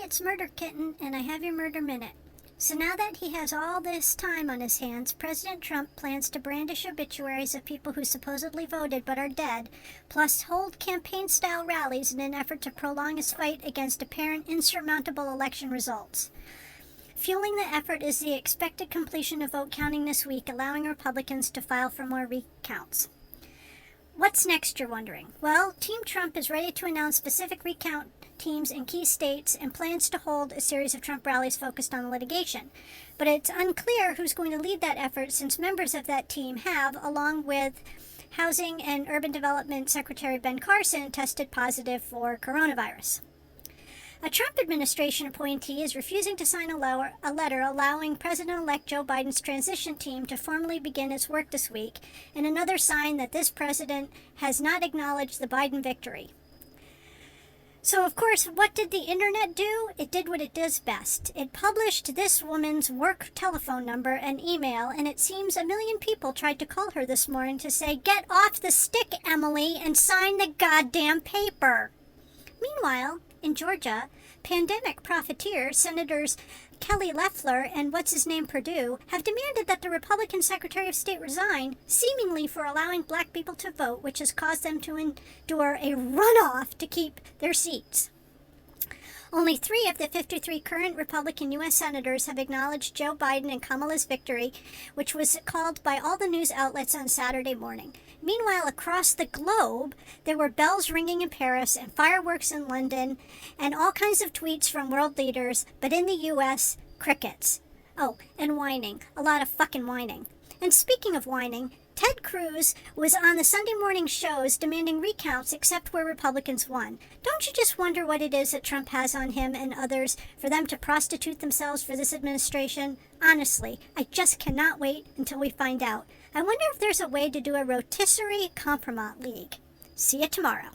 it's Murder Kitten, and I have your Murder Minute. So now that he has all this time on his hands, President Trump plans to brandish obituaries of people who supposedly voted but are dead, plus hold campaign-style rallies in an effort to prolong his fight against apparent insurmountable election results. Fueling the effort is the expected completion of vote counting this week, allowing Republicans to file for more recounts. What's next, you're wondering? Well, Team Trump is ready to announce specific recount teams in key states and plans to hold a series of Trump rallies focused on litigation. But it's unclear who's going to lead that effort, since members of that team have, along with Housing and Urban Development Secretary Ben Carson, tested positive for coronavirus. A Trump administration appointee is refusing to sign a letter allowing President-elect Joe Biden's transition team to formally begin its work this week, and another sign that this president has not acknowledged the Biden victory. So, of course, what did the internet do? It did what it does best. It published this woman's work telephone number and email, and it seems 1 million people tried to call her this morning to say, "Get off the stick, Emily, and sign the goddamn paper." Meanwhile, in Georgia, pandemic profiteer Senators Kelly Loeffler and Perdue have demanded that the Republican Secretary of State resign, seemingly for allowing black people to vote, which has caused them to endure a runoff to keep their seats. Only 3 of the 53 current Republican U.S. senators have acknowledged Joe Biden and Kamala's victory, which was called by all the news outlets on Saturday morning. Meanwhile, across the globe, there were bells ringing in Paris and fireworks in London and all kinds of tweets from world leaders, but in the U.S., crickets. Oh, and whining. A lot of fucking whining. And speaking of whining, Ted Cruz was on the Sunday morning shows demanding recounts except where Republicans won. Don't you just wonder what it is that Trump has on him and others for them to prostitute themselves for this administration? Honestly, I just cannot wait until we find out. I wonder if there's a way to do a rotisserie compromise league. See you tomorrow.